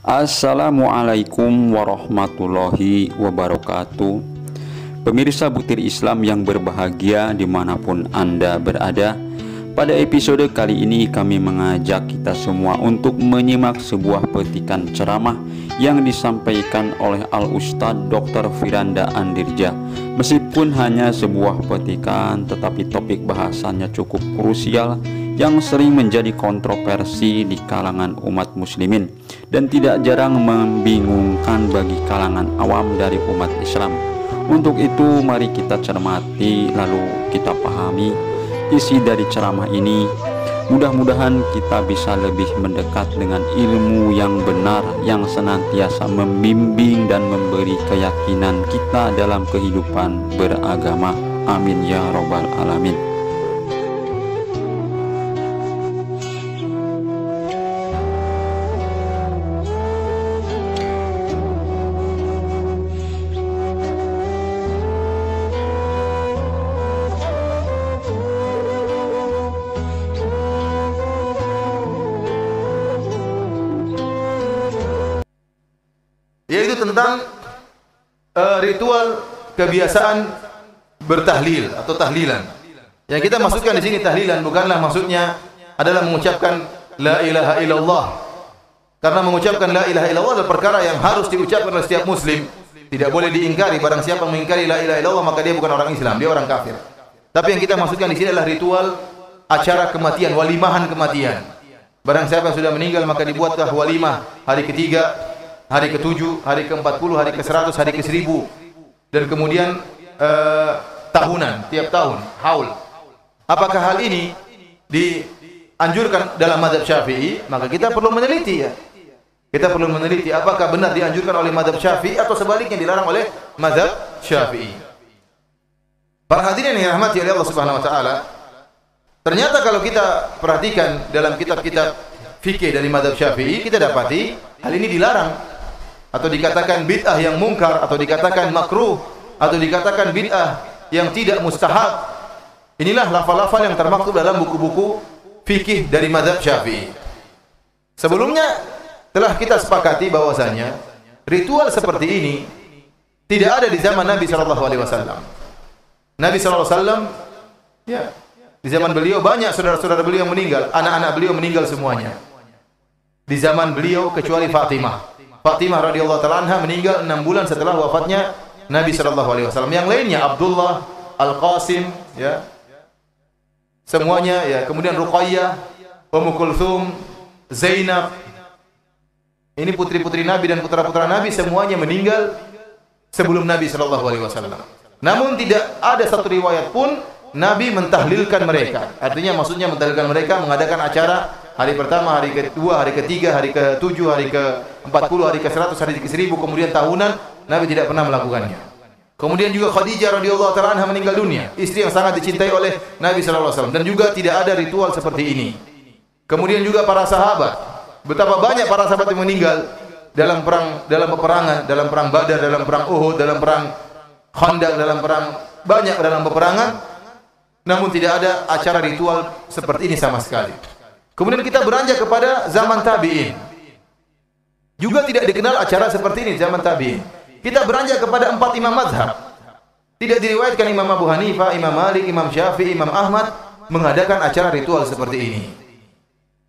Assalamualaikum warahmatullahi wabarakatuh. Pemirsa Butir Islam yang berbahagia dimanapun Anda berada, pada episode kali ini kami mengajak kita semua untuk menyimak sebuah petikan ceramah yang disampaikan oleh Al-Ustadz Dr. Firanda Andirja. Meskipun hanya sebuah petikan, tetapi topik bahasannya cukup krusial yang sering menjadi kontroversi di kalangan umat muslimin dan tidak jarang membingungkan bagi kalangan awam dari umat Islam. Untuk itu mari kita cermati lalu kita pahami isi dari ceramah ini. Mudah-mudahan kita bisa lebih mendekat dengan ilmu yang benar yang senantiasa membimbing dan memberi keyakinan kita dalam kehidupan beragama. Amin ya robbal alamin. Yaitu tentang ritual kebiasaan bertahlil atau tahlilan. Yang kita maksudkan di sini tahlilan bukanlah maksudnya adalah mengucapkan la ilaha illallah. Karena mengucapkan la ilaha illallah adalah perkara yang harus diucapkan oleh setiap muslim. Tidak boleh diingkari. Barang siapa mengingkari la ilaha illallah maka dia bukan orang Islam, dia orang kafir. Tapi yang kita maksudkan di sini adalah ritual acara kematian, walimahan kematian. Barang siapa yang sudah meninggal maka dibuatlah walimah hari ketiga, hari ke-7, hari ke-40, hari ke-100, hari ke-1000. Dan kemudian tahunan, tiap tahun, haul. Apakah hal ini dianjurkan dalam mazhab Syafi'i? Maka kita perlu meneliti ya. Kita perlu meneliti apakah benar dianjurkan oleh mazhab Syafi'i atau sebaliknya dilarang oleh mazhab Syafi'i. Para hadirin yang dirahmati oleh Allah Subhanahu wa taala, ternyata kalau kita perhatikan dalam kitab-kitab fikih dari mazhab Syafi'i, kita dapati hal ini dilarang. Atau dikatakan bid'ah yang mungkar, atau dikatakan makruh, atau dikatakan bid'ah yang tidak mustahab. Inilah lafal-lafal yang termaktub dalam buku-buku fikih dari mazhab Syafi'i. Sebelumnya telah kita sepakati bahwasanya ritual seperti ini tidak ada di zaman Nabi sallallahu alaihi wasallam. Nabi sallallahu alaihi wasallam ya, di zaman beliau banyak saudara-saudara beliau meninggal, anak-anak beliau meninggal semuanya. Di zaman beliau kecuali Fatimah. Fatimah radhiyallahu taala anha meninggal 6 bulan setelah wafatnya Nabi sallallahu alaihi wasallam. Yang lainnya Abdullah, Al-Qasim ya. Semuanya ya, kemudian Ruqayyah, Ummu Kulthum, Zainab. Ini putri-putri Nabi dan putra-putra Nabi semuanya meninggal sebelum Nabi sallallahu alaihi wasallam. Namun tidak ada satu riwayat pun Nabi mentahlilkan mereka. Artinya maksudnya mentahlilkan mereka, mengadakan acara hari pertama, hari kedua, hari ketiga, hari ke-7, hari ke-40, hari ke-100, hari ke-1000, kemudian tahunan, Nabi tidak pernah melakukannya. Kemudian juga Khadijah radhiyallahu taala anha meninggal dunia, istri yang sangat dicintai oleh Nabi sallallahu alaihi wasallam, dan juga tidak ada ritual seperti ini. Kemudian juga para sahabat, betapa banyak para sahabat yang meninggal dalam perang, dalam peperangan, dalam perang Badar, dalam perang Uhud, dalam perang Khandaq, dalam perang banyak dalam peperangan, namun tidak ada acara ritual seperti ini sama sekali. Kemudian kita beranjak kepada zaman tabi'in. Juga tidak dikenal acara seperti ini zaman tabi'in. Kita beranjak kepada 4 imam mazhab. Tidak diriwayatkan Imam Abu Hanifah, Imam Malik, Imam Syafi'i, Imam Ahmad mengadakan acara ritual seperti ini.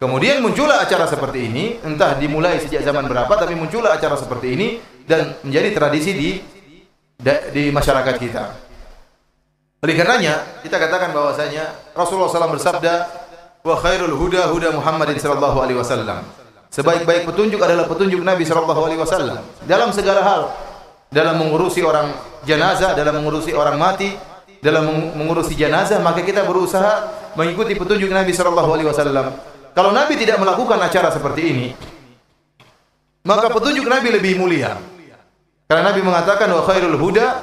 Kemudian muncullah acara seperti ini, entah dimulai sejak zaman berapa, tapi muncullah acara seperti ini dan menjadi tradisi di masyarakat kita. Oleh karenanya, kita katakan bahwasanya Rasulullah SAW bersabda, wa khairul huda huda Muhammadin sallallahu alaihi wasallam. Sebaik-baik petunjuk adalah petunjuk Nabi sallallahu alaihi wasallam dalam segala hal. Dalam mengurusi orang jenazah, dalam mengurusi orang mati, dalam mengurusi jenazah, maka kita berusaha mengikuti petunjuk Nabi sallallahu alaihi wasallam. Kalau Nabi tidak melakukan acara seperti ini, maka petunjuk Nabi lebih mulia. Karena Nabi mengatakan wa khairul huda,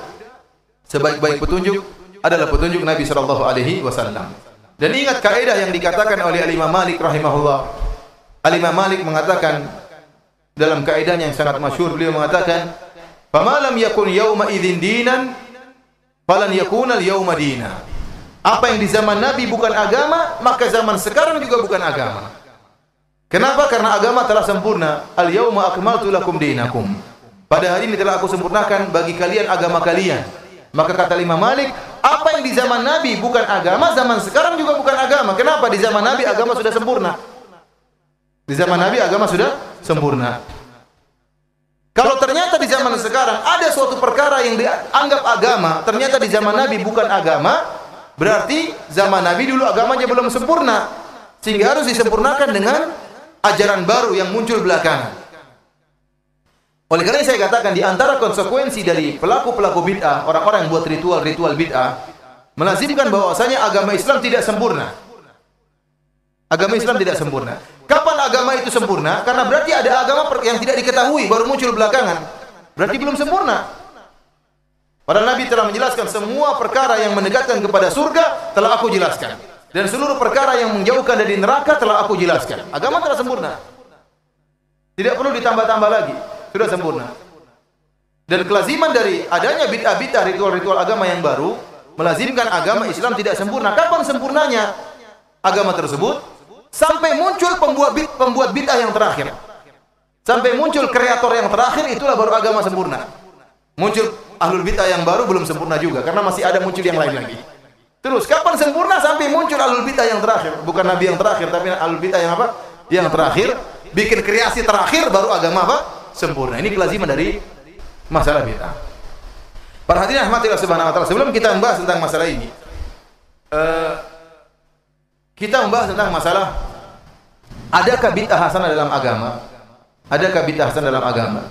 sebaik-baik petunjuk adalah petunjuk Nabi sallallahu alaihi wasallam. Dan ingat kaidah yang dikatakan oleh Al-Imam Malik rahimahullah. Al-Imam Malik mengatakan dalam kaidahnya yang sangat masyhur, beliau mengatakan, "Fama lam yakun yauma idzin dinan, falan yakuna al-yauma dina." Apa yang di zaman Nabi bukan agama, maka zaman sekarang juga bukan agama. Kenapa? Karena agama telah sempurna. Al-yauma akmaltu lakum dinakum. Pada hari ini telah aku sempurnakan bagi kalian agama kalian. Maka kata Imam Malik, apa yang di zaman Nabi bukan agama, zaman sekarang juga bukan agama. Kenapa? Di zaman Nabi agama sudah sempurna. Di zaman Nabi agama sudah sempurna. Kalau ternyata di zaman sekarang ada suatu perkara yang dianggap agama, ternyata di zaman Nabi bukan agama, berarti zaman Nabi dulu agamanya belum sempurna. Sehingga harus disempurnakan dengan ajaran baru yang muncul belakangan. Oleh karena saya katakan di antara konsekuensi dari pelaku-pelaku bid'ah, orang-orang yang buat ritual-ritual bid'ah, melazimkan bahwasanya agama Islam tidak sempurna. Agama Islam tidak sempurna. Kapan agama itu sempurna? Karena berarti ada agama yang tidak diketahui baru muncul belakangan. Berarti belum sempurna. Padahal Nabi telah menjelaskan semua perkara yang mendekatkan kepada surga telah aku jelaskan. Dan seluruh perkara yang menjauhkan dari neraka telah aku jelaskan. Agama telah sempurna. Tidak perlu ditambah-tambah lagi. Sudah sempurna. Dan kelaziman dari adanya bid'ah-bid'ah ritual-ritual agama yang baru melazimkan agama Islam tidak sempurna. Kapan sempurnanya agama tersebut? Sampai muncul pembuat bid'ah yang terakhir. Sampai muncul kreator yang terakhir, itulah baru agama sempurna. Muncul ahlul bid'ah yang baru belum sempurna juga karena masih ada muncul yang lain lagi. Terus kapan sempurna? Sampai muncul ahlul bid'ah yang terakhir, bukan nabi yang terakhir, tapi ahlul bid'ah yang apa? Yang terakhir, bikin kreasi terakhir baru agama apa? Sempurna. Ini kelaziman dari masalah bid'ah. Para hadirin rahmatillah subhanahu wa ta'ala, sebelum kita membahas tentang masalah ini, kita membahas tentang masalah adakah bid'ah hasanah dalam agama? Adakah bid'ah hasanah dalam agama?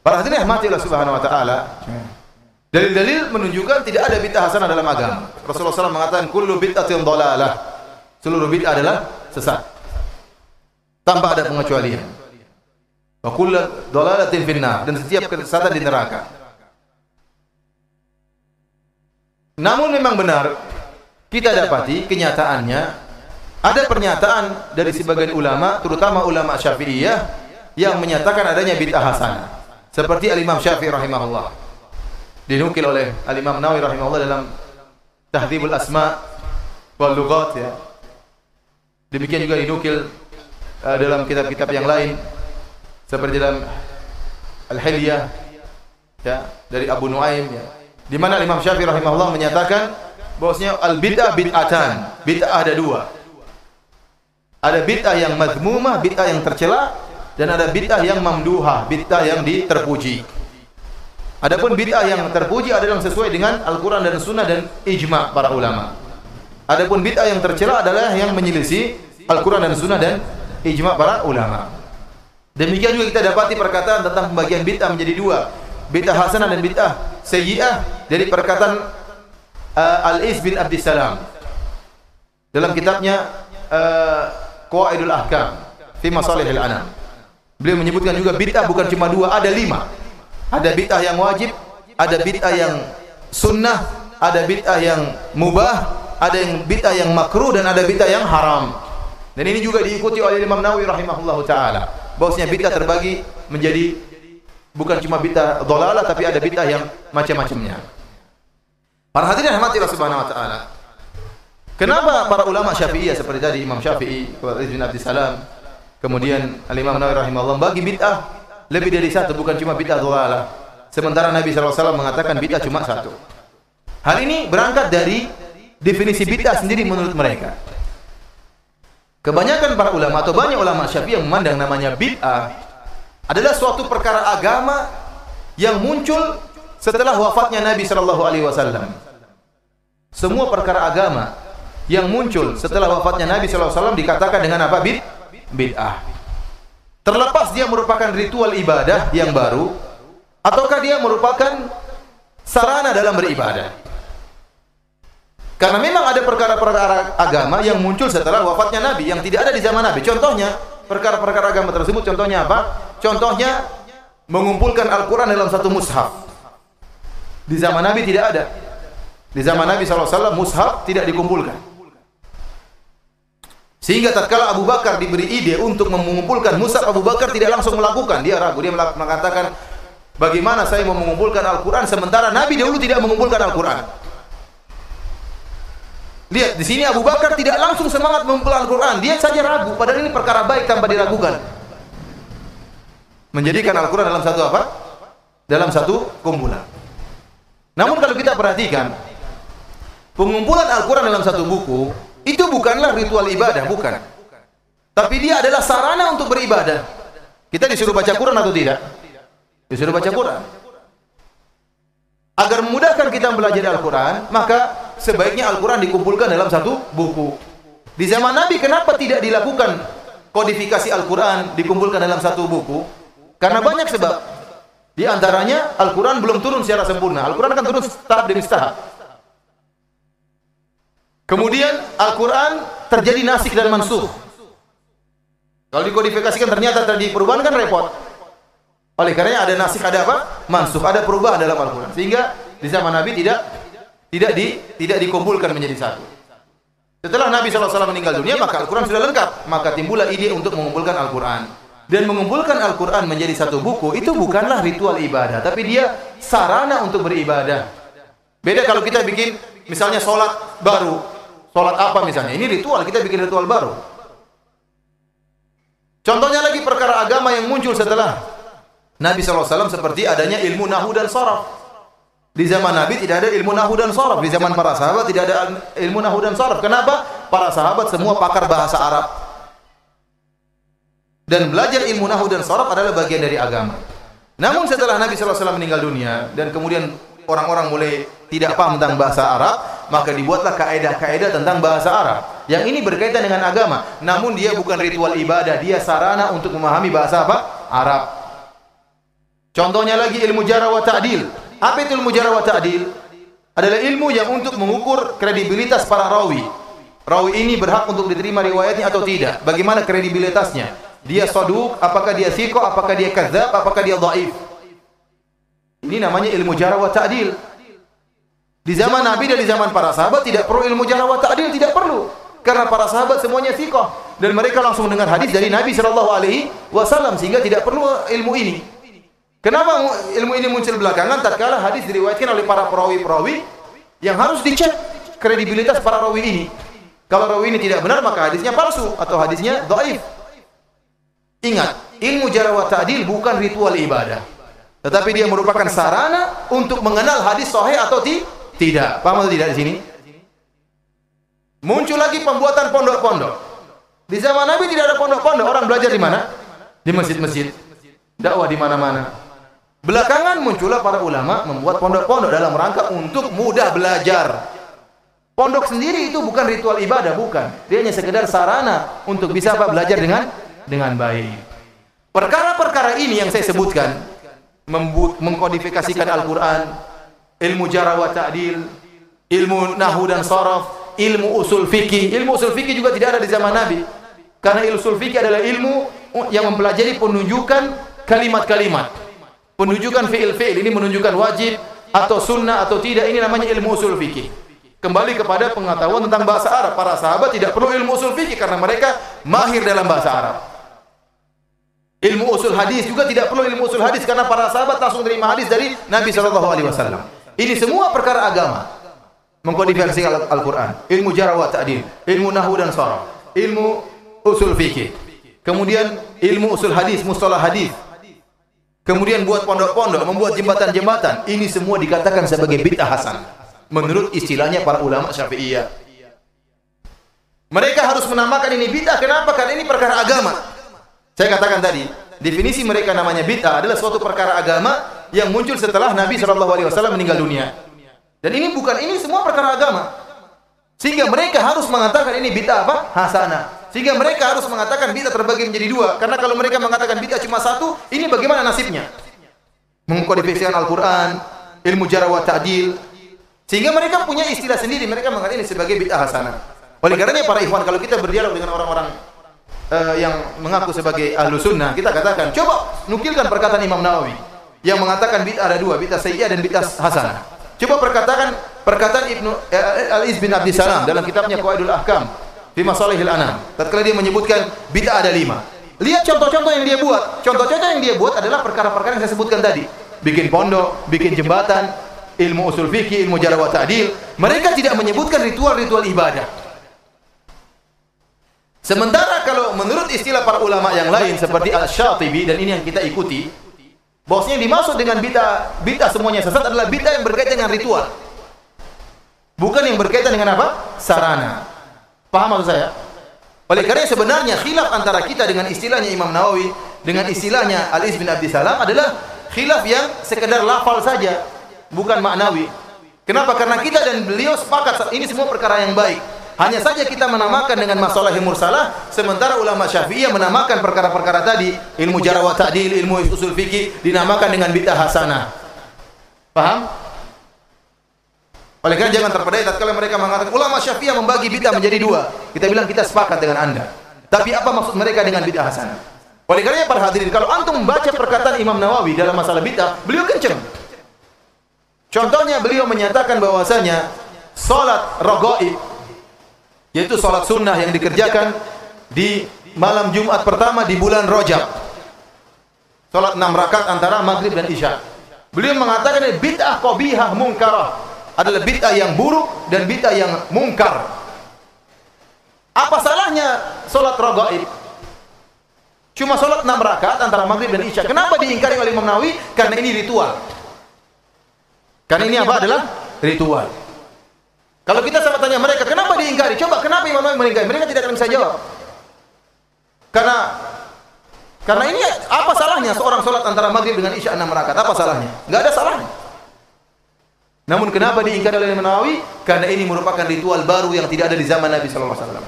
Para hadirin rahmatillah subhanahu wa ta'ala, dalil-dalil menunjukkan tidak ada bid'ah hasanah dalam agama. Rasulullah SAW mengatakan kullu bid'atin dhalalah. Seluruh bid'ah adalah sesat. Tanpa ada pengecualian. Wa kullu dhalalatin finnar, dan setiap kesesatan di neraka. Namun memang benar kita dapati kenyataannya ada pernyataan dari sebagian ulama, terutama ulama Syafi'iyah yang menyatakan adanya bid'ah hasanah. Seperti Al-Imam Syafi'i rahimahullah. Dinukil oleh Al-Imam Nawawi rahimahullah dalam Tahdhibul Asma' wal Lughat ya. Demikian juga dinukil dalam kitab-kitab yang lain seperti dalam Al-Hilyah ya dari Abu Nuaim ya. Di mana Imam Syafi'i rahimahullah menyatakan bahwasanya al-bid'ah bid'atan. Bid'ah ada dua. Ada bid'ah yang madhmumah, bid'ah yang tercela, dan ada bid'ah yang mamduhah, bid'ah yang terpuji. Adapun bid'ah yang terpuji adalah yang sesuai dengan Al-Qur'an dan Sunnah dan ijma' para ulama. Adapun bid'ah yang tercela adalah yang menyelisih Al-Qur'an dan Sunnah dan ijma' para ulama. Demikian juga kita dapati perkataan tentang pembagian bid'ah menjadi dua, bid'ah hasanah dan bid'ah sayyi'ah dari perkataan Al-Is bin Abdissalam dalam kitabnya Qawaidul Ahkam fi Masalihil Anam. Beliau menyebutkan juga bid'ah bukan cuma dua, ada 5. Ada bid'ah yang wajib, ada bid'ah yang sunnah, ada bid'ah yang mubah, ada yang bid'ah yang makruh, dan ada bid'ah yang haram. Dan ini juga diikuti oleh Imam Nawawi rahimahullahu taala. Bahwasanya bid'ah terbagi menjadi bukan cuma bid'ah dhalalah, tapi ada bid'ah yang macam-macamnya. Para hadirin rahmatillah subhanahu wa taala. Kenapa para ulama Syafi'iyah seperti tadi Imam Syafi'i, Al-Is bin Abdissalam, kemudian Al-Imam Nawawi rahimahullah bagi bid'ah lebih dari satu, bukan cuma bid'ah dhalalah. Sementara Nabi SAW mengatakan bid'ah cuma satu. Hal ini berangkat dari definisi bid'ah sendiri menurut mereka. Kebanyakan para ulama atau banyak ulama Syafi'i yang memandang namanya bid'ah adalah suatu perkara agama yang muncul setelah wafatnya Nabi SAW. Semua perkara agama yang muncul setelah wafatnya Nabi SAW dikatakan dengan apa? Bid'ah. Terlepas dia merupakan ritual ibadah yang baru, ataukah dia merupakan sarana dalam beribadah. Karena memang ada perkara-perkara agama yang muncul setelah wafatnya Nabi yang tidak ada di zaman Nabi. Contohnya, perkara-perkara agama tersebut contohnya apa? Contohnya mengumpulkan Al-Quran dalam satu mushaf. Di zaman Nabi tidak ada. Di zaman Nabi SAW mushaf tidak dikumpulkan. Sehingga tatkala Abu Bakar diberi ide untuk mengumpulkan mushaf, Abu Bakar tidak langsung melakukan. Dia ragu, dia mengatakan, bagaimana saya mau mengumpulkan Al-Quran sementara Nabi dahulu tidak mengumpulkan Al-Quran. Lihat di sini Abu Bakar tidak langsung semangat mengumpulkan Al-Quran, dia saja ragu, padahal ini perkara baik tanpa diragukan. Menjadikan Al-Quran dalam satu apa? Dalam satu kumpulan. Namun kalau kita perhatikan, pengumpulan Al-Quran dalam satu buku itu bukanlah ritual ibadah, bukan. Tapi dia adalah sarana untuk beribadah. Kita disuruh baca Quran atau tidak? Disuruh baca Quran. Agar memudahkan kita belajar Al-Quran, maka sebaiknya Al-Quran dikumpulkan dalam satu buku. Di zaman Nabi kenapa tidak dilakukan kodifikasi Al-Quran dikumpulkan dalam satu buku? Karena banyak sebab. Di antaranya Al-Quran belum turun secara sempurna. Al-Quran akan turun tahap demi tahap. Kemudian Al-Quran terjadi nasikh dan mansukh. Kalau dikodifikasikan ternyata terjadi perubahan kan repot. Oleh karenanya ada nasikh, ada apa? Mansukh, ada perubahan dalam Al-Quran. Sehingga di zaman Nabi tidak dikumpulkan menjadi satu. Setelah Nabi SAW meninggal dunia, maka Al-Quran sudah lengkap. Maka timbullah ide untuk mengumpulkan Al-Quran. Dan mengumpulkan Al-Quran menjadi satu buku, itu bukanlah ritual ibadah. Tapi dia sarana untuk beribadah. Beda kalau kita bikin, misalnya sholat baru. Sholat apa misalnya? Ini ritual, kita bikin ritual baru. Contohnya lagi perkara agama yang muncul setelah Nabi SAW seperti adanya ilmu nahu dan sharaf. Di zaman Nabi tidak ada ilmu nahu dan sharaf. Di zaman para sahabat tidak ada ilmu nahu dan sharaf. Kenapa? Para sahabat semua pakar bahasa Arab. Dan belajar ilmu nahu dan sharaf adalah bagian dari agama. Namun setelah Nabi SAW meninggal dunia dan kemudian orang-orang mulai tidak paham tentang bahasa Arab, maka dibuatlah kaedah-kaedah tentang bahasa Arab. Yang ini berkaitan dengan agama. Namun dia bukan ritual ibadah, dia sarana untuk memahami bahasa apa? Arab. Contohnya lagi ilmu jarh wa ta'dil. Apa itu ilmu jarh wa ta'dil? Adalah ilmu yang untuk mengukur kredibilitas para rawi. Rawi ini berhak untuk diterima riwayatnya atau tidak. Bagaimana kredibilitasnya? Dia saduq, apakah dia thiqah, apakah dia kadzdzab, apakah dia dhaif. Ini namanya ilmu jarh wa ta'dil. Di zaman Nabi dan di zaman para sahabat tidak perlu ilmu jarh wa ta'dil, tidak perlu. Karena para sahabat semuanya thiqah dan mereka langsung dengar hadis dari Nabi SAW sehingga tidak perlu ilmu ini. Kenapa ilmu ini muncul belakangan? Tatkala hadis diriwayatkan oleh para perawi-perawi yang harus dicek kredibilitas para rawi ini. Kalau rawi ini tidak benar, maka hadisnya palsu atau hadisnya dhaif. Ingat, ilmu jarh wa ta'dil bukan ritual ibadah, tetapi dia merupakan sarana untuk mengenal hadis sahih atau tidak. Paham atau tidak di sini? Muncul lagi pembuatan pondok-pondok. Di zaman Nabi tidak ada pondok-pondok. Orang belajar di mana? Di masjid-masjid. Dakwah di mana-mana. Belakangan muncullah para ulama membuat pondok-pondok dalam rangka untuk mudah belajar. Pondok sendiri itu bukan ritual ibadah, bukan. Dia hanya sekedar sarana untuk bisa belajar dengan baik. Perkara-perkara ini yang saya sebutkan, mengkodifikasikan Al-Quran, ilmu jarh wa ta'dil, ilmu nahwu dan sharaf, ilmu usul fikih. Ilmu usul fikih juga tidak ada di zaman Nabi. Karena ilmu usul fikih adalah ilmu yang mempelajari penunjukan kalimat-kalimat. Penunjukan fi'il-fi'il, ini menunjukkan wajib atau sunnah atau tidak, ini namanya ilmu usul fikih. Kembali kepada pengetahuan tentang bahasa Arab. Para sahabat tidak perlu ilmu usul fikih karena mereka mahir dalam bahasa Arab. Ilmu usul hadis juga tidak perlu ilmu usul hadis karena para sahabat langsung terima hadis dari Nabi SAW. Ini semua perkara agama. Mengkodifikasi Al-Quran, ilmu jarh wa ta'dil, ilmu nahwu dan sharaf, ilmu usul fikih. Kemudian ilmu usul hadis, mustalah hadis. Kemudian buat pondok-pondok, membuat jembatan-jembatan. Ini semua dikatakan sebagai bid'ah hasanah menurut istilahnya para ulama Syafi'iyah. Mereka harus menamakan ini bid'ah. Kenapa? Karena ini perkara agama. Saya katakan tadi, definisi mereka namanya bid'ah adalah suatu perkara agama yang muncul setelah Nabi SAW meninggal dunia. Dan ini semua perkara agama. Sehingga mereka harus mengatakan ini bid'ah apa? Hasanah. Sehingga mereka harus mengatakan bid'ah terbagi menjadi dua. Karena kalau mereka mengatakan bid'ah cuma satu, ini bagaimana nasibnya? Mengkodifikasikan Al-Quran, ilmu jarh wa ta'dil. Sehingga mereka punya istilah sendiri. Mereka mengatakan ini sebagai bid'ah hasanah. Oleh karenanya para ikhwan, kalau kita berdialog dengan orang-orang yang mengaku sebagai ahlu sunnah, kita katakan, coba nukilkan perkataan Imam Nawawi yang mengatakan bid'ah ada dua, bid'ah sayyi'ah dan bid'ah hasanah. Coba perkataan Ibnu Al-Iz bin Abdissalam dalam kitabnya Qawaidul Ahkam fi Masalihil Anam. Tatkala dia menyebutkan bid'ah ada 5. Lihat contoh-contoh yang dia buat. Contoh-contoh yang dia buat adalah perkara-perkara yang saya sebutkan tadi. Bikin pondok, bikin jembatan, ilmu usul fikih, ilmu jarh wa ta'dil, mereka tidak menyebutkan ritual-ritual ibadah. Sementara kalau menurut istilah para ulama yang lain seperti Al-Syatibi, dan ini yang kita ikuti, bahwasanya dimaksud dengan bid'ah semuanya sesat adalah bid'ah yang berkaitan dengan ritual. Bukan yang berkaitan dengan apa? Sarana. Paham maksud saya? Oleh karena sebenarnya khilaf antara kita dengan istilahnya Imam Nawawi dengan istilahnya Al-Izz bin Abdissalam adalah khilaf yang sekedar lafal saja, bukan maknawi. Kenapa? Karena kita dan beliau sepakat ini semua perkara yang baik. Hanya saja kita menamakan dengan masalah mursalah, sementara ulama Syafi'iyah menamakan perkara-perkara tadi, ilmu jarh wa ta'dil, ilmu usul fikih dinamakan dengan bid'ah hasanah. Paham? Oleh karena jangan terpedaya tatkala mereka mengatakan ulama Syafi'iyah membagi bid'ah menjadi dua. Kita bilang kita sepakat dengan Anda. Tapi apa maksud mereka dengan bid'ah hasanah? Oleh karena para hadirin, kalau antum membaca perkataan Imam Nawawi dalam masalah bid'ah, beliau kencang. Contohnya beliau menyatakan bahwasanya salat raghaib, yaitu salat sunnah yang dikerjakan di malam Jumat pertama di bulan Rajab. Salat 6 rakaat antara maghrib dan isya. Beliau mengatakan bid'ah qabihah munkarah, adalah bid'ah yang buruk dan bid'ah yang mungkar. Apa salahnya salat raghaib? Cuma salat 6 rakaat antara maghrib dan isya. Kenapa diingkari oleh Imam Nawawi? Karena ini ritual. Karena ini apa? Adalah ritual. Kalau kita sama tanya mereka, kenapa diingkari? Coba, kenapa Imam Nawawi mengingkari? Mereka tidak akan bisa jawab. Karena ini apa salahnya seorang sholat antara maghrib dengan isya 6 rakaat? Apa salahnya? Enggak ada salahnya. Namun kenapa diingkari oleh Imam Nawawi? Karena ini merupakan ritual baru yang tidak ada di zaman Nabi sallallahu alaihi wasallam.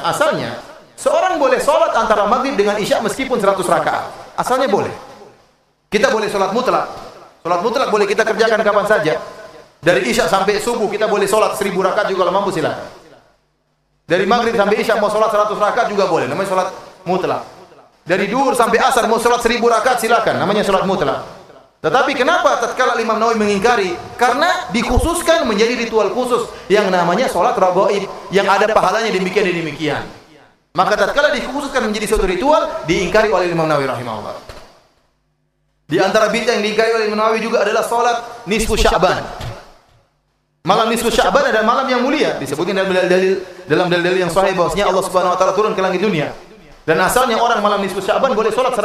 Asalnya seorang boleh sholat antara maghrib dengan isya meskipun 100 rakaat. Asalnya boleh. Kita boleh sholat mutlak. Sholat mutlak boleh kita kerjakan kapan saja. Dari isya sampai subuh kita boleh sholat 1000 rakaat juga kalau mampu silakan. Dari maghrib sampai isya mau sholat 100 rakaat juga boleh, namanya sholat mutlak. Dari duhur sampai asar mau sholat 1000 rakaat silakan, namanya sholat mutlak. Tetapi kenapa tatkala Imam Nawawi mengingkari? Karena dikhususkan menjadi ritual khusus yang namanya sholat raghaib, yang ada pahalanya demikian dan demikian. Maka tatkala dikhususkan menjadi suatu ritual, diingkari oleh Imam Nawawi rahimahullah. Di antara bid'ah yang diingkari oleh Imam Nawawi juga adalah sholat nisfu Sya'ban. Malam nisfu Sya'ban adalah malam yang mulia, disebutkan dalam dalil yang sahih bahwasanya Allah Subhanahu wa taala turun ke langit dunia. Dan asalnya orang malam nisfu Sya'ban boleh salat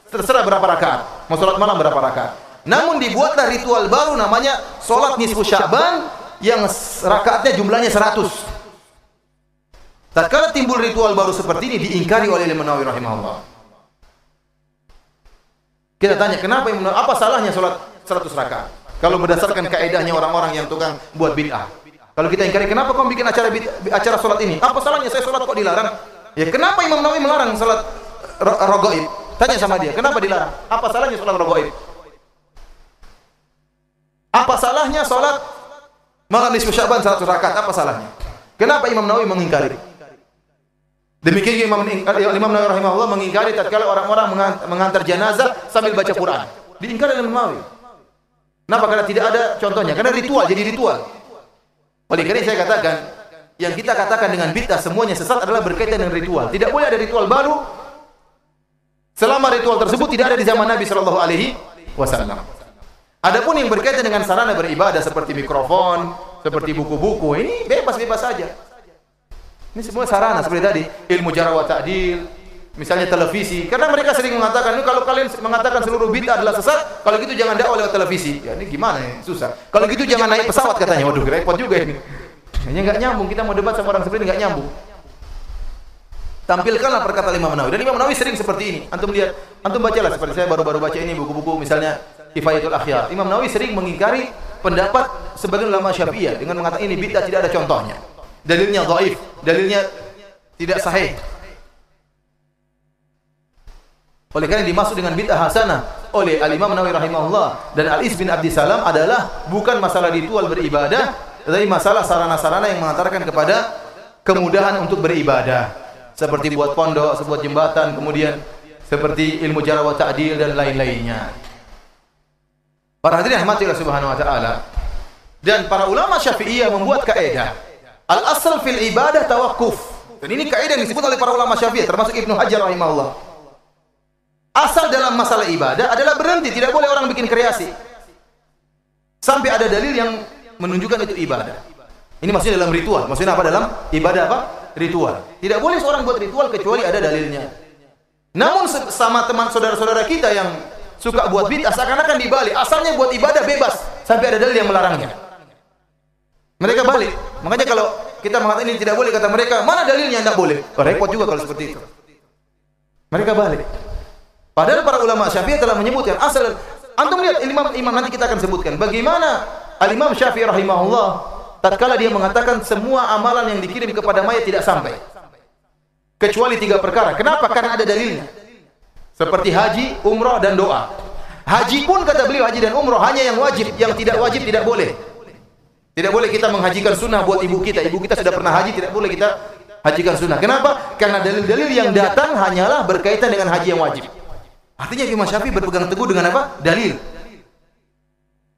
terserah berapa rakaat, mau salat malam berapa rakaat. Namun dibuatlah ritual baru namanya salat nisfu Sya'ban yang rakaatnya jumlahnya 100. Tatkala timbul ritual baru seperti ini diingkari oleh Imam Nawawi rahimahullah. Kita tanya, kenapa Imam Nawawi, apa salahnya salat 100 rakaat? Kalau berdasarkan kaedahnya orang-orang yang tukang buat bid'ah. Kalau kita ingkari, kenapa kau bikin acara salat ini? Apa salahnya saya salat kok dilarang? Ya kenapa Imam Nawawi melarang salat raghaib? Tanya sama dia, kenapa dilarang? Apa salahnya salat raghaib? Apa salahnya salat malam nisfu Sya'ban 100 rakaat? Apa salahnya? Kenapa Imam Nawawi mengingkari? Demikian Imam Nawawi rahimahullah mengingkari tatkala orang-orang mengantar jenazah sambil baca Quran. Diingkari oleh Imam Nawawi. Kenapa? Karena tidak ada contohnya. Karena ritual, jadi ritual. Oleh karena saya katakan, yang kita katakan dengan bid'ah semuanya sesat adalah berkaitan dengan ritual. Tidak boleh ada ritual baru selama ritual tersebut tidak ada di zaman Nabi sallallahu alaihi wasallam. Adapun yang berkaitan dengan sarana beribadah seperti mikrofon, seperti buku-buku, ini bebas-bebas saja. Ini semua sarana seperti tadi, ilmu jarh wa ta'dil, misalnya televisi. Karena mereka sering mengatakan, kalau kalian mengatakan seluruh bid'ah adalah sesat, kalau gitu jangan dakwah lewat televisi. Ya ini gimana ya? Susah. Kalau gitu jangan naik pesawat katanya. Waduh, repot juga ini. Hanya enggak nyambung, kita mau debat sama orang seperti ini enggak nyambung. Tampilkanlah perkataan Imam Nawawi. Dan Imam Nawawi sering seperti ini. Antum lihat, antum bacalah seperti saya baru-baru baca ini buku-buku misalnya Kifayatul Akhyar. Imam Nawawi sering mengingkari pendapat sebagian ulama Syafi'iyah dengan mengatakan ini bid'ah tidak ada contohnya. Dalilnya dhaif, dalilnya tidak sahih. Oleh karena dimaksud dengan bid'ah hasanah oleh Al-Imam Nawawi rahimahullah dan Al-Izz bin Abdissalam adalah bukan masalah ritual beribadah, tetapi masalah sarana-sarana yang mengantarkan kepada kemudahan untuk beribadah. Seperti buat pondok, sebuah jembatan, kemudian seperti ilmu jarh wa ta'dil dan lain-lainnya. Para hadirin rahmati Allah Subhanahu wa taala. Dan para ulama Syafi'iyah membuat kaidah al-asl fil ibadah tawakkuf. Dan ini kaidah yang disebut oleh para ulama Syafi'iyah termasuk Ibnu Hajar rahimahullah. Asal dalam masalah ibadah adalah berhenti, tidak boleh orang bikin kreasi. sampai ada dalil yang menunjukkan itu ibadah. Ini maksudnya dalam ritual. Maksudnya apa dalam ibadah apa? Ritual. Tidak boleh seorang buat ritual kecuali ada dalilnya. Namun sama teman saudara-saudara kita yang suka buat bid'ah seakan-akan dibalik. Asalnya buat ibadah bebas sampai ada dalil yang melarangnya. Mereka balik. Makanya kalau kita mengatakan ini tidak boleh, kata mereka, mana dalilnya tidak boleh? Repot juga kalau seperti itu. Mereka balik. Padahal para ulama Syafi'i telah menyebutkan asal. Antum lihat imam nanti kita akan sebutkan bagaimana Al-Imam Syafi'i rahimahullah tatkala dia mengatakan semua amalan yang dikirim kepada mayat tidak sampai kecuali 3 perkara. Kenapa? Karena ada dalilnya. Seperti haji, umrah dan doa. Haji pun kata beliau, haji dan umrah hanya yang wajib, yang tidak wajib tidak boleh. Tidak boleh kita menghajikan sunnah buat ibu kita. Ibu kita sudah pernah haji, tidak boleh kita hajikan sunnah. Kenapa? Karena dalil-dalil yang datang hanyalah berkaitan dengan haji yang wajib. Artinya Imam Syafi'i berpegang teguh dengan apa? Dalil.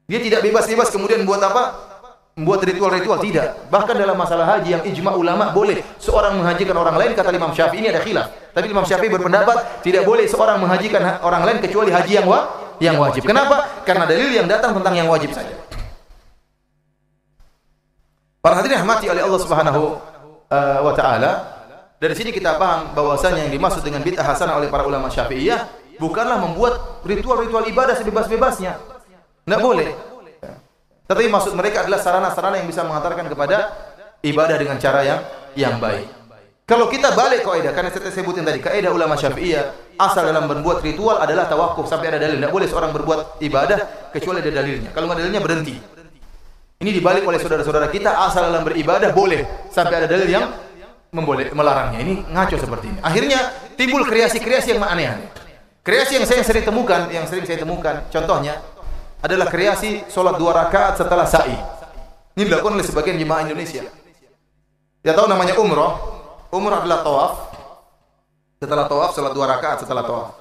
Dia tidak bebas-bebas kemudian buat apa? Membuat ritual-ritual, tidak. Bahkan dalam masalah haji yang ijma ulama boleh seorang menghajikan orang lain, kata Imam Syafi'i. Ini ada khilaf. Tapi Imam Syafi'i berpendapat tidak boleh seorang menghajikan orang lain kecuali haji yang wajib. Kenapa? Karena dalil yang datang tentang yang wajib saja. Para hadirin rahmati oleh Allah Subhanahu wa taala, dari sini kita paham bahwasanya yang dimaksud dengan bid'ah hasanah oleh para ulama Syafi'iyah bukanlah membuat ritual-ritual ibadah sebebas-bebasnya. Tidak boleh. Tetapi maksud mereka adalah sarana-sarana yang bisa mengantarkan kepada ibadah dengan cara yang baik. Kalau kita balik kaidah, karena saya sebutin tadi, kaidah ulama Syafi'iyah, asal dalam berbuat ritual adalah tawakuf sampai ada dalil. Tidak boleh seorang berbuat ibadah kecuali ada dalilnya. Kalau nggak ada dalilnya berhenti. Ini dibalik oleh saudara-saudara kita, asal dalam beribadah boleh sampai ada dalil yang melarangnya. Ini ngaco seperti ini. Akhirnya timbul kreasi-kreasi yang aneh-aneh. Kreasi yang saya sering temukan, contohnya adalah kreasi solat 2 rakaat setelah sa'i. Ini dilakukan oleh sebagian jemaah Indonesia. Ya tahu namanya umrah. Umrah adalah tawaf. Setelah tawaf solat 2 rakaat setelah tawaf.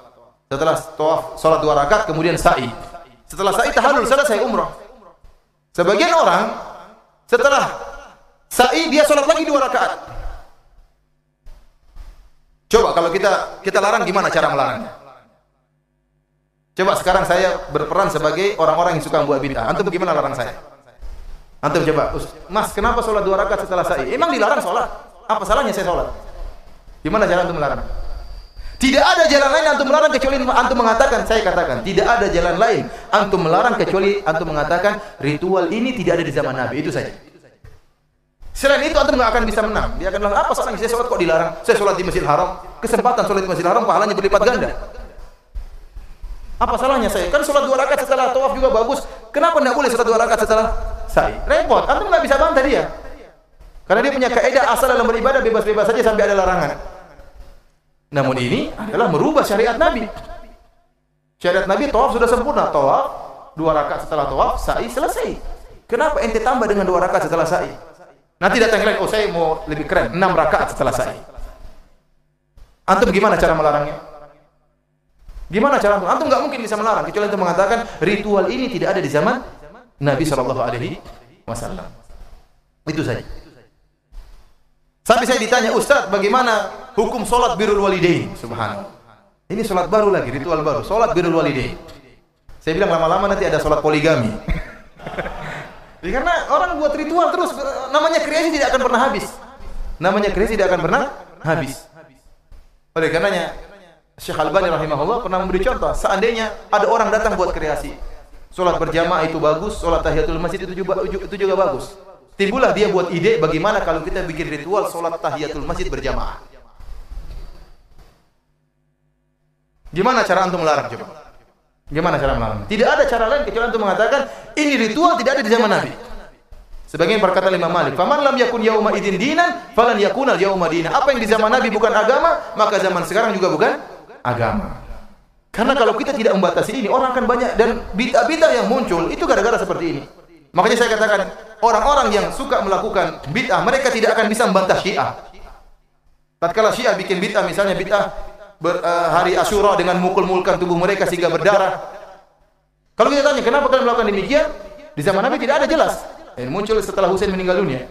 Setelah tawaf solat 2 rakaat kemudian sa'i. Setelah sa'i tahallul, selesai umrah. Sebagian orang setelah sa'i dia solat lagi 2 rakaat. Coba kalau kita larang, gimana cara melarangnya? Coba sekarang saya berperan sebagai orang-orang yang suka buat bid'ah. Antum gimana larang saya? Antum coba, Mas, kenapa sholat 2 rakaat setelah sa'i? Emang dilarang sholat? Apa salahnya saya sholat? Gimana cara antum melarang? Tidak ada jalan lain antum melarang kecuali antum mengatakan, saya katakan, tidak ada jalan lain antum melarang kecuali antum mengatakan ritual ini tidak ada di zaman Nabi. Itu saja. Selain itu antum nggak akan bisa menang. Dia akan bilang, apa salahnya saya sholat kok dilarang? Saya sholat di Masjidil Haram, kesempatan sholat di Masjidil Haram pahalanya berlipat ganda. Apa salahnya saya? Kan sholat 2 rakaat setelah tawaf juga bagus. Kenapa tidak boleh sholat 2 rakaat setelah sa'i? Repot. Antum nggak bisa bantah dia. Karena dia punya kaidah asal dalam beribadah bebas-bebas saja sampai ada larangan. Namun ini adalah merubah syariat Nabi. Syariat Nabi tawaf sudah sempurna. Tawaf 2 rakaat setelah tawaf, sa'i selesai. Kenapa ente tambah dengan 2 rakaat setelah sa'i? Nanti datang lain, oh saya mau lebih keren, 6 rakaat setelah sa'i. Antum gimana cara melarangnya? Gimana cara antum? Antum nggak mungkin bisa melarang kecuali antum mengatakan ritual ini tidak ada di zaman Nabi SAW. Itu saja. Sampai saya ditanya, Ustaz, bagaimana hukum solat birrul walidain? Subhanallah. Ini solat baru lagi, ritual baru, solat birrul walidain. Saya bilang lama-lama nanti ada solat poligami. Karena orang buat ritual terus, namanya kreasi tidak akan pernah habis. Namanya kreasi tidak akan pernah habis. Oleh karenanya, Syekh Albani rahimahullah pernah memberi contoh, seandainya ada orang datang buat kreasi, solat berjamaah itu bagus, solat tahiyatul masjid itu juga bagus. Timbullah dia buat ide bagaimana kalau kita bikin ritual solat tahiyatul masjid berjamaah. Gimana cara antum melarang coba? Gimana cara melarang? Tidak ada cara lain kecuali antum mengatakan ini ritual tidak ada di zaman Nabi. Sebagian berkata Imam Malik, "Faman lam yakun yauma idzin dinan, falan yakuna yauma dinan." Apa yang di zaman Nabi bukan agama, maka zaman sekarang juga bukan agama. Karena kalau kita tidak membatasi ini, orang akan banyak dan bid'ah-bid'ah yang muncul itu gara-gara seperti ini. Makanya saya katakan, orang-orang yang suka melakukan bid'ah, mereka tidak akan bisa membantah Syiah. Tatkala Syiah bikin bid'ah, misalnya bid'ah hari Asyura dengan mukul-mulkan tubuh mereka sehingga berdarah. Kalau kita tanya, kenapa kalian melakukan demikian? Di zaman Nabi tidak ada jelas. Muncul setelah Husain meninggal dunia.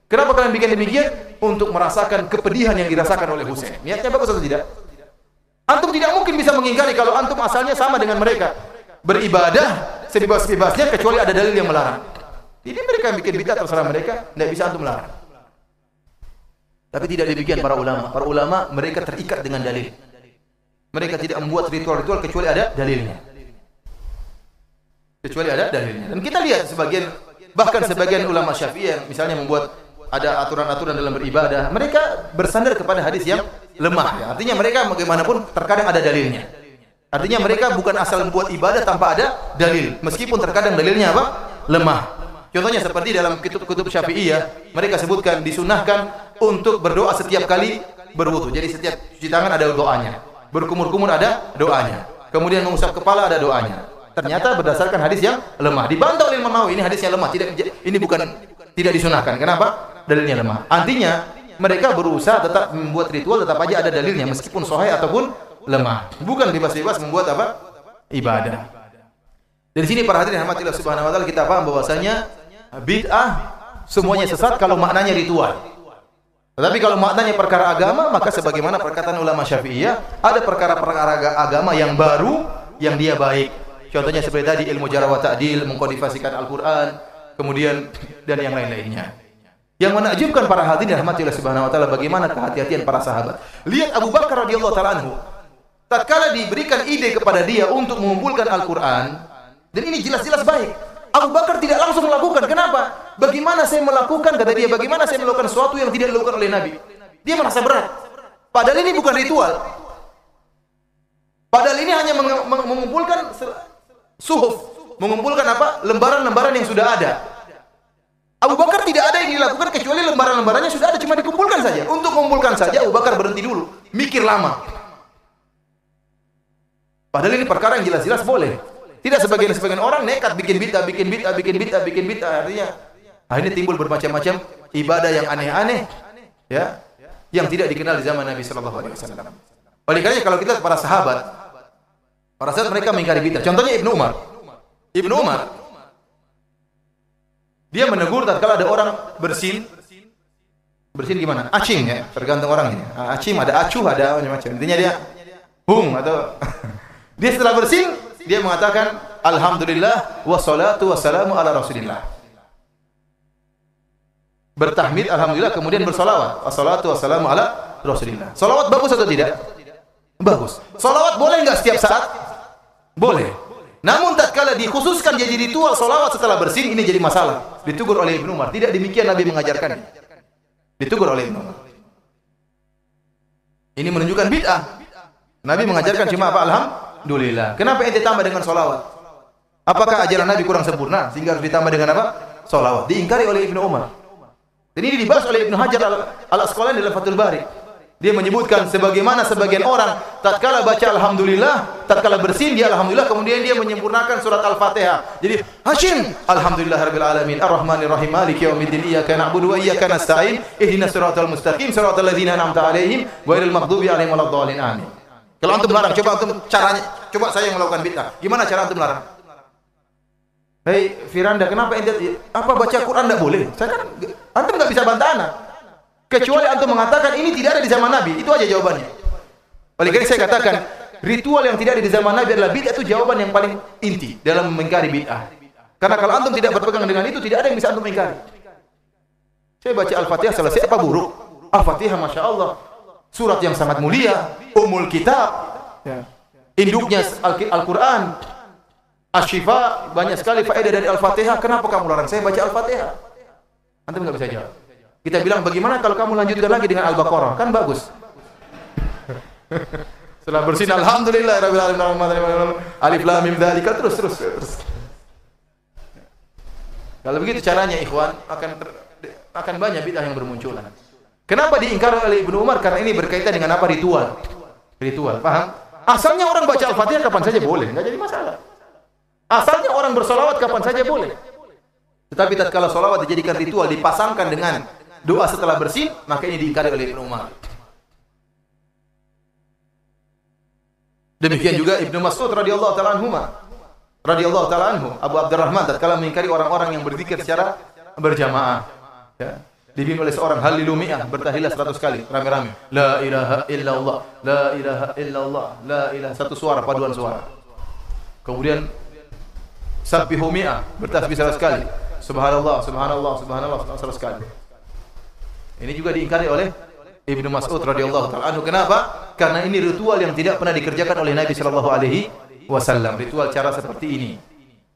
Kenapa kalian bikin demikian? Untuk merasakan kepedihan yang dirasakan oleh Husain. Niatnya bagus atau tidak? Antum tidak mungkin bisa mengingkari kalau antum asalnya sama dengan mereka. Beribadah sebebas-bebasnya kecuali ada dalil yang melarang. Jadi mereka bikin bid'ah terserah mereka, tidak bisa antum melarang. Tapi tidak demikian para ulama. Para ulama mereka terikat dengan dalil. Mereka tidak membuat ritual-ritual kecuali ada dalilnya. Kecuali ada dalilnya. Dan kita lihat bahkan sebagian ulama Syafi'i yang misalnya membuat ada aturan-aturan dalam beribadah, mereka bersandar kepada hadis yang lemah. Ya. Artinya mereka bagaimanapun terkadang ada dalilnya. Artinya mereka bukan asal membuat ibadah tanpa ada dalil, meskipun terkadang dalilnya apa? Lemah. Contohnya seperti dalam kutub Syafi'iyah, mereka sebutkan disunahkan untuk berdoa setiap kali berwudu. Jadi setiap cuci tangan ada doanya, berkumur-kumur ada doanya, kemudian mengusap kepala ada doanya. Ternyata berdasarkan hadis yang lemah. Dibantah oleh Imam Nawawi, ini hadisnya lemah, ini bukan tidak disunahkan. Kenapa? Dalilnya lemah. Artinya mereka berusaha tetap membuat ritual, tetap aja ada dalilnya meskipun sahih ataupun lemah. Bukan bebas-bebas membuat apa? Ibadah. Dari sini para hadirin rahmatillah subhanahu wa taala, kita paham bahwasanya bid'ah semuanya sesat kalau maknanya ritual. Tetapi kalau maknanya perkara agama, maka sebagaimana perkataan ulama Syafi'iyah, ada perkara-perkara agama yang baru yang dia baik. Contohnya seperti tadi ilmu jarh wa ta'dil, mengkodifasikan Al-Qur'an, kemudian dan yang lain-lainnya. Yang menakjubkan para hadirin rahmatillah subhanahu wa taala, bagaimana kehati-hatian para sahabat. Lihat Abu Bakar radhiyallahu taala anhu. Tatkala diberikan ide kepada dia untuk mengumpulkan Al-Qur'an, dan ini jelas-jelas baik, Abu Bakar tidak langsung melakukan. Kenapa? Bagaimana saya melakukan, kata dia, bagaimana saya melakukan sesuatu yang tidak dilakukan oleh Nabi? Dia merasa berat. Padahal ini bukan ritual. Padahal ini hanya mengumpulkan suhuf, mengumpulkan apa? Lembaran-lembaran yang sudah ada. Abu Bakar tidak ada yang dilakukan kecuali lembaran-lembarannya sudah ada, cuma dikumpulkan saja. Untuk mengumpulkan saja Abu Bakar berhenti dulu, mikir lama. Padahal ini perkara yang jelas-jelas boleh. Tidak sebagian orang nekat bikin bid'ah. Artinya akhirnya timbul bermacam-macam ibadah yang aneh-aneh, ya, yang tidak dikenal di zaman Nabi sallallahu alaihi wasallam. Oleh karena kalau kita lihat para sahabat mereka mengingkari bid'ah. Contohnya Ibnu Umar. Dia menegur tatkala ada orang bersin gimana? Acing ya, tergantung orangnya. Acing ada acuh, ada macam-macam. Intinya dia atau dia setelah bersin dia mengatakan alhamdulillah wassalatu wassalamu ala Rasulillah. Bertahmid alhamdulillah kemudian bersolawat. Wassalatu wassalamu ala Rasulillah. Solawat bagus atau tidak? Bagus. Solawat boleh enggak setiap saat? Boleh. Namun tatkala dikhususkan jadi ritual solawat setelah bersin, ini jadi masalah. Ditegur oleh Ibnu Umar. Tidak demikian Nabi mengajarkan. Ditegur oleh Ibnu Umar. Ini menunjukkan bid'ah. Nabi mengajarkan cuma apa? Alhamdulillah. Kenapa ente tambah dengan solawat? Apakah ajaran Nabi kurang sempurna sehingga harus ditambah dengan apa? Solawat. Diingkari oleh Ibnu Umar. Dan ini dibahas oleh Ibnu Hajar al-Asqalani dalam Fathul Bari. Dia menyebutkan sebagaimana sebagian orang tatkala baca alhamdulillah, tatkala bersin dia alhamdulillah, kemudian dia menyempurnakan surat Al-Fatihah. Jadi Hashim, alhamdulillahirabbil alamin, arrahmanir rahim, maliki yaumiddin, iyyaka na'budu wa iyyaka nasta'in, ihdinas siratal mustaqim, siratal ladzina an'amta 'alaihim ghairil maghdubi 'alaihim waladdallin. Amin. Kalau antum larang, coba saya yang melakukan bid'ah. Gimana cara antum larang? Hei Firanda, kenapa ente baca Quran enggak boleh? Saya kan antum enggak bisa bantah anak. Kecuali antum mengatakan ini tidak ada di zaman Nabi, itu aja jawabannya. Oleh karena saya katakan, ritual yang tidak ada di zaman Nabi adalah bid'ah, itu jawaban yang paling inti dalam mengingkari bid'ah. Karena kalau antum tidak berpegang dengan itu, tidak ada yang bisa antum ingkari. Saya baca Al-Fatihah selesai, apa buruk? Al-Fatihah Masya Allah, surat yang sangat mulia, Ummul Kitab, induknya Al-Quran, Asy-Syifa, banyak sekali faedah dari Al-Fatihah. Kenapa kamu larang saya baca Al-Fatihah? Antum nggak bisa jawab. Kita bilang bagaimana kalau kamu lanjutkan lagi dengan Al-Baqarah? Kan bagus. Setelah bersin alhamdulillah rabbil alamin, alif lam mim dzalika, terus. Kalau begitu caranya ikhwan akan banyak bid'ah yang bermunculan. Kenapa diingkar oleh Ibnu Umar? Karena ini berkaitan dengan apa? Ritual. Paham? Asalnya orang baca Al-Fatihah kapan saja boleh, enggak jadi masalah. Asalnya orang bersolawat kapan saja boleh. Tetapi tatkala solawat dijadikan ritual, dipasangkan dengan doa setelah bersin, maka ini diingkari oleh Ibnu Umar. Demikian juga Ibnu Mas'ud radhiyallahu taala anhu, Abu Abdurrahman tatkala mengingkari orang-orang yang berzikir secara berjamaah. Ya. Dibimbing oleh seorang halilu mi'ah, bertahlilah 100 kali rame-rame. La ilaha illallah, la ilaha illallah, la ilaha, satu suara, paduan suara. Kemudian sabbihu mi'ah, bertasbih 100 kali. Subhanallah, subhanallah, subhanallah 100 kali. Ini juga diingkari oleh Ibnu Mas'ud radhiyallahu taala anhu. Kenapa? Karena ini ritual yang tidak pernah dikerjakan oleh Nabi sallallahu alaihi wasallam. Ritual cara seperti ini.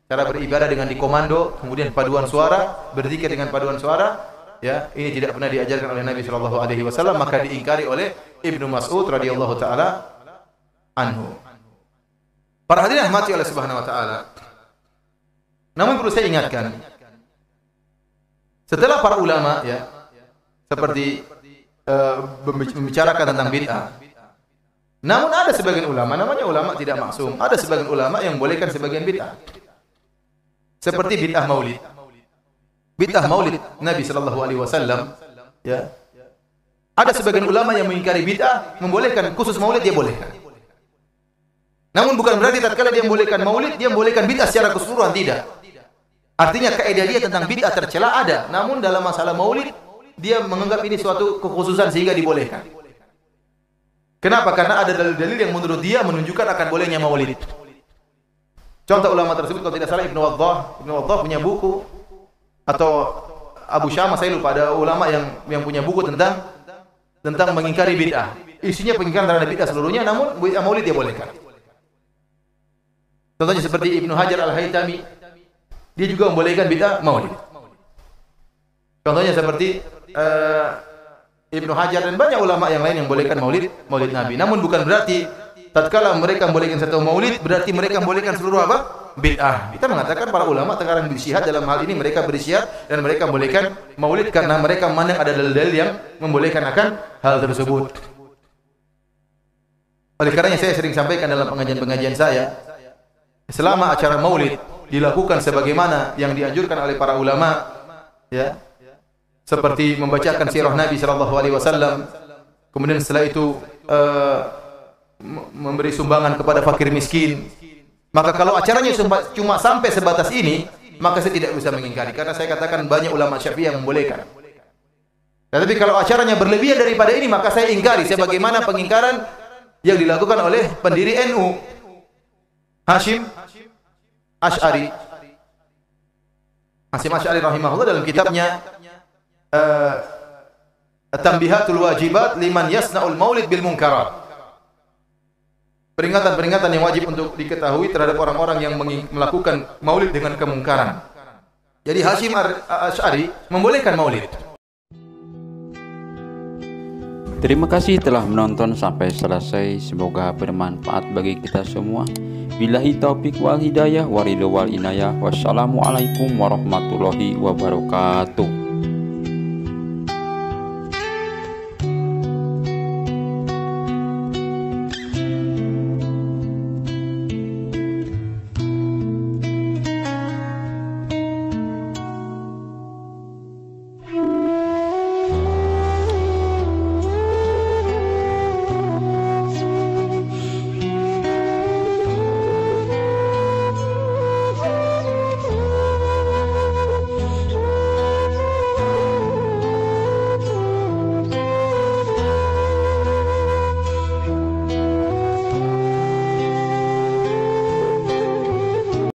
Cara beribadah dengan dikomando, kemudian paduan suara, berzikir dengan paduan suara, ya, ini tidak pernah diajarkan oleh Nabi sallallahu alaihi wasallam, maka diingkari oleh Ibnu Mas'ud radhiyallahu taala anhu. Para hadirin rahmati oleh Subhanahu wa taala. Namun perlu saya ingatkan, setelah para ulama, ya, seperti membicarakan tentang bid'ah. Namun ada sebagian ulama, namanya ulama tidak maksum, ada sebagian ulama yang membolehkan sebagian bid'ah. Seperti bid'ah maulid. Bid'ah maulid Nabi sallallahu alaihi wasallam, ya. Ada sebagian ulama yang mengingkari bid'ah, membolehkan khusus maulid dia bolehkan. Namun bukan berarti tatkala dia membolehkan maulid, dia membolehkan bid'ah secara keseluruhan, tidak. Artinya kaidah dia tentang bid'ah tercela ada, namun dalam masalah maulid dia menganggap ini suatu kekhususan sehingga dibolehkan. Kenapa? Karena ada dalil-dalil yang menurut dia menunjukkan akan bolehnya maulid. Contoh ulama tersebut kalau tidak salah Ibnu Waddah punya buku, atau Abu Syamah, saya lupa, ada ulama yang punya buku tentang mengingkari bid'ah. Isinya pengingkaran terhadap bid'ah seluruhnya, namun maulid dia bolehkan. Contohnya seperti Ibnu Hajar Al-Haytami, dia juga membolehkan bid'ah maulid. Contohnya seperti Ibnu Hajar dan banyak ulama yang lain yang membolehkan maulid Nabi. Namun bukan berarti tatkala mereka membolehkan satu maulid berarti mereka membolehkan seluruh apa? Bid'ah. Kita mengatakan para ulama sekarang beristihad dalam hal ini, mereka beristihad dan mereka membolehkan maulid karena mereka memandang ada dalil-dalil yang membolehkan akan hal tersebut. Oleh karenanya saya sering sampaikan dalam pengajian-pengajian saya, selama acara maulid dilakukan sebagaimana yang dianjurkan oleh para ulama, ya, seperti membacakan sirah Nabi sallallahu alaihi wasallam, kemudian setelah itu memberi sumbangan kepada fakir miskin. Maka kalau acaranya cuma sampai sebatas ini, maka saya tidak bisa mengingkari karena saya katakan banyak ulama Syafi'i yang membolehkan. Tetapi kalau acaranya berlebihan daripada ini, maka saya ingkari sebagaimana pengingkaran yang dilakukan oleh pendiri NU Hashim Asy'ari. Hashim Asy'ari rahimahullah dalam kitabnya Tanbihatul Wajibat liman yasna'ul maulid bil munkarat. Peringatan-peringatan yang wajib untuk diketahui terhadap orang-orang yang melakukan maulid dengan kemungkaran. Jadi Hashim Asy'ari membolehkan maulid. Terima kasih telah menonton sampai selesai. Semoga bermanfaat bagi kita semua. Billahi taufik wal hidayah, waridho wal inayah. Wassalamualaikum warahmatullahi wabarakatuh.